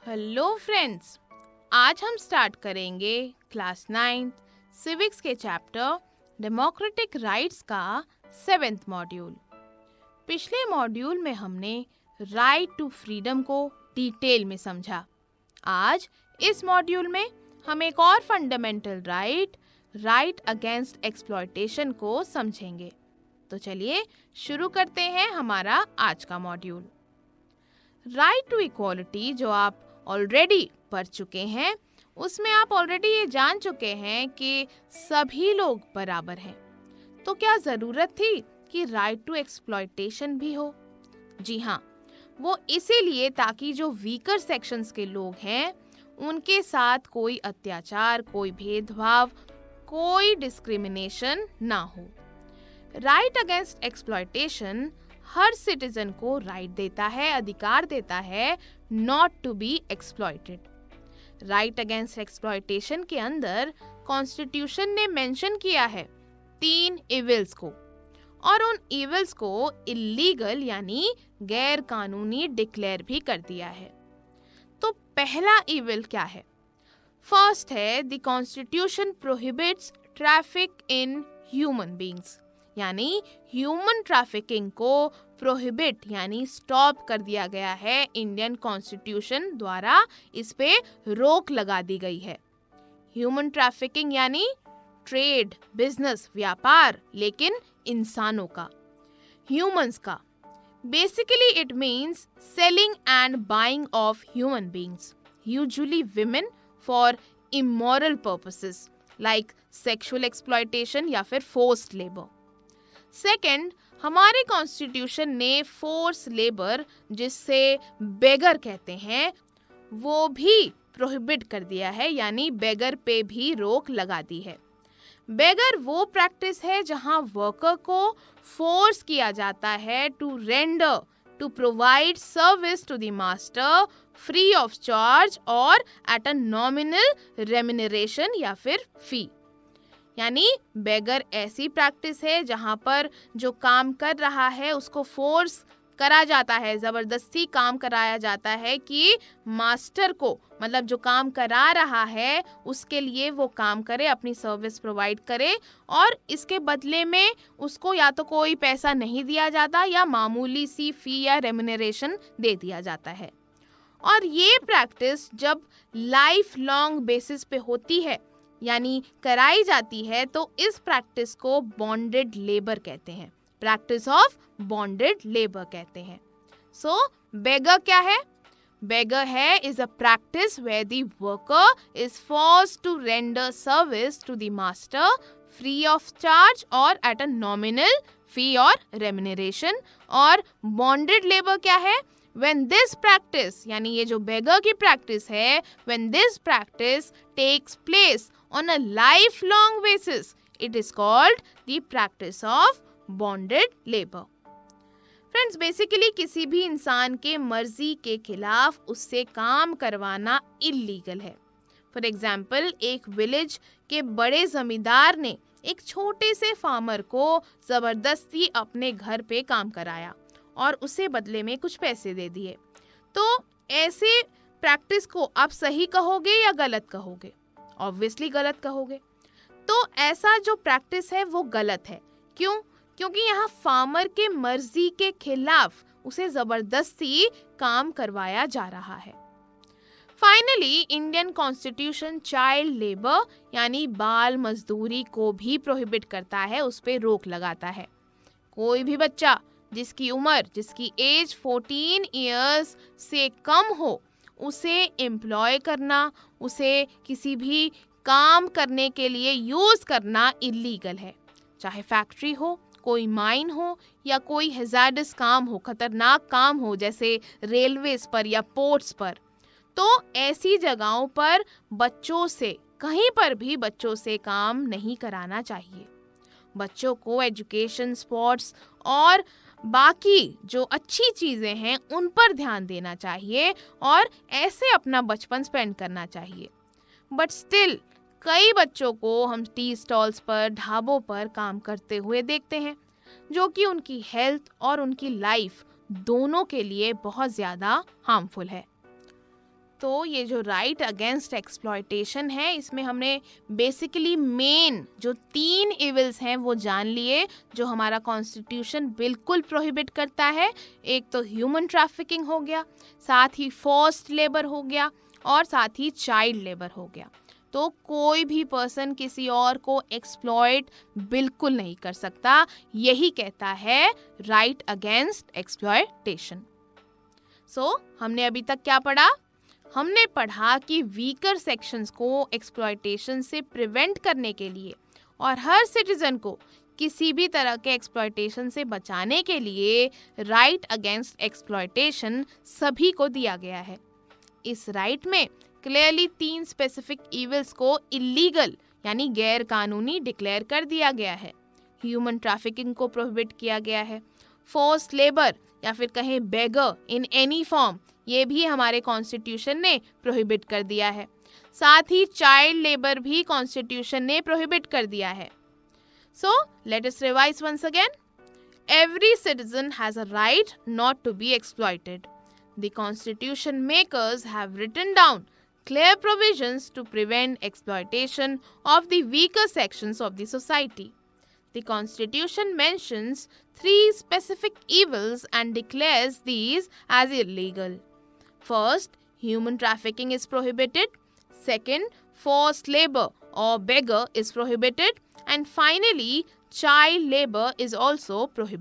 Hello friends, आज हम start करेंगे क्लास 9 सिविक्स के चैप्टर डेमोक्रेटिक राइट्स का 7th मॉड्यूल। पिछले मॉड्यूल में हमने राइट टू फ्रीडम को डिटेल में समझा। आज इस मॉड्यूल में हम एक और फंडामेंटल राइट अगेंस्ट एक्सप्लॉयटेशन को समझेंगे। तो चलिए शुरू करते हैं हमारा आज का मॉड्यूल। राइट टू इक्वालिटी जो आप ऑलरेडी पढ़ चुके हैं, उसमें आप ऑलरेडी ये जान चुके हैं कि सभी लोग बराबर हैं। तो क्या ज़रूरत थी कि राइट टू एक्सप्लॉयटेशन भी हो? जी हाँ, वो इसीलिए ताकि जो वीकर सेक्शंस के लोग हैं उनके साथ कोई अत्याचार, कोई भेदभाव, कोई डिस्क्रिमिनेशन ना हो। राइट अगेंस्ट एक्सप्लॉयटेशन हर सिटीजन को राइट देता है, अधिकार देता है not to be exploited. Right against exploitation के अंदर कॉन्स्टिट्यूशन ने मेंशन किया है 3 इविल्स को, और उन इविल्स को इलीगल यानी गैर कानूनी डिक्लेयर भी कर दिया है। तो पहला इविल क्या है? फर्स्ट है the constitution prohibits traffic in human beings, यानी ह्यूमन ट्रैफिकिंग को प्रोहिबिट यानी स्टॉप कर दिया गया है। इंडियन कॉन्स्टिट्यूशन द्वारा इस पे रोक लगा दी गई है। ह्यूमन ट्रैफिकिंग यानी ट्रेड, बिजनेस, व्यापार, लेकिन इंसानों का, ह्यूमंस का। Basically it means selling and buying of human beings, usually women, for immoral purposes like sexual exploitation या फिर फोर्स्ड लेबर। सेकेंड, हमारे कॉन्स्टिट्यूशन ने फोर्स लेबर, जिससे बेगर कहते हैं, वो भी प्रोहिबिट कर दिया है, यानी बेगर पे भी रोक लगा दी है। बेगर वो प्रैक्टिस है जहां वर्कर को फोर्स किया जाता है to provide service to the master free of charge और एट अ नॉमिनल रेम्यूनरेशन या फिर फी। यानी बेगर ऐसी प्रैक्टिस है जहां पर जो काम कर रहा है उसको फोर्स करा जाता है, जबरदस्ती काम कराया जाता है कि मास्टर को, मतलब जो काम करा रहा है उसके लिए वो काम करे, अपनी सर्विस प्रोवाइड करे, और इसके बदले में उसको या तो कोई पैसा नहीं दिया जाता या मामूली सी फी या रेम्यूनरेशन दे दिया जाता है। और ये प्रैक्टिस जब लाइफ लॉन्ग बेसिस पे होती है यानी कराई जाती है, तो इस प्रैक्टिस को बॉन्डेड लेबर कहते हैं, प्रैक्टिस ऑफ बॉन्डेड लेबर कहते हैं। सो बेगर क्या है? बेगर है is a practice where the worker is forced to render service to the master free of charge और एट अ नॉमिनल फी और रेम्यूनरेशन। और बॉन्डेड लेबर क्या है? When this practice, यानी ये जो बेगर की प्रैक्टिस है, when this practice takes place on a lifelong basis, it is called the practice of bonded labor. Friends, basically किसी भी इंसान के मर्जी के खिलाफ उससे काम करवाना इलीगल है। फॉर एग्जाम्पल, एक विलेज के बड़े जमींदार ने एक छोटे से फार्मर को जबरदस्ती अपने घर पे काम कराया और उसे बदले में कुछ पैसे दे दिए। तो ऐसे प्रैक्टिस को आप सही कहोगे या गलत कहोगे? ऑब्वियसली गलत कहोगे। तो ऐसा जो प्रैक्टिस है वो गलत है। क्यों? क्योंकि यहाँ फार्मर के मर्जी के खिलाफ उसे जबरदस्ती काम करवाया जा रहा है। Finally, Indian constitution child labour यानी बाल मजदूरी को भी प्रोहिबिट करता है, उस पर रोक लगाता है। कोई भी बच्चा जिसकी एज 14 इयर्स से कम हो, उसे एम्प्लॉय करना, उसे किसी भी काम करने के लिए यूज़ करना इलीगल है। चाहे फैक्ट्री हो, कोई माइन हो, या कोई हैजार्डस काम हो, खतरनाक काम हो, जैसे रेलवेज पर या पोर्ट्स पर। तो ऐसी जगहों पर बच्चों से, कहीं पर भी बच्चों से काम नहीं कराना चाहिए। बच्चों को एजुकेशन, स्पोर्ट्स और बाकी जो अच्छी चीज़ें हैं उन पर ध्यान देना चाहिए और ऐसे अपना बचपन स्पेंड करना चाहिए। बट स्टिल कई बच्चों को हम टी स्टॉल्स पर, ढाबों पर काम करते हुए देखते हैं, जो कि उनकी हेल्थ और उनकी लाइफ दोनों के लिए बहुत ज़्यादा हार्मफुल है। तो ये जो राइट अगेंस्ट एक्सप्लॉयटेशन है, इसमें हमने बेसिकली मेन जो 3 इविल्स हैं वो जान लिए जो हमारा कॉन्स्टिट्यूशन बिल्कुल प्रोहिबिट करता है। एक तो ह्यूमन ट्रैफिकिंग हो गया, साथ ही फोर्स्ड लेबर हो गया और साथ ही चाइल्ड लेबर हो गया। तो कोई भी पर्सन किसी और को एक्सप्लॉइट बिल्कुल नहीं कर सकता, यही कहता है राइट अगेंस्ट एक्सप्लॉयटेशन। हमने अभी तक क्या पढ़ा? हमने पढ़ा कि वीकर सेक्शंस को एक्सप्लॉयटेशन से प्रिवेंट करने के लिए और हर सिटीजन को किसी भी तरह के एक्सप्लॉयटेशन से बचाने के लिए राइट अगेंस्ट एक्सप्लॉयटेशन सभी को दिया गया है। इस राइट में क्लियरली 3 स्पेसिफिक इविल्स को इलीगल यानी गैर कानूनी डिक्लेयर कर दिया गया है। ह्यूमन ट्रैफिकिंग को प्रोहिबिट किया गया है। फोर्स्ड लेबर या फिर कहें बेगर इन एनी फॉर्म, ये भी हमारे कॉन्स्टिट्यूशन ने प्रोहिबिट कर दिया है। साथ ही चाइल्ड लेबर भी कॉन्स्टिट्यूशन ने प्रोहिबिट कर दिया है। So let us revise once again. Every citizen has a right not to be exploited. The constitution makers have written down clear provisions to prevent exploitation of the weaker sections of the society. The Constitution mentions 3 specific evils and declares these as illegal. First, human trafficking is prohibited. Second, forced labor or beggar is prohibited. And finally, child labor is also prohibited.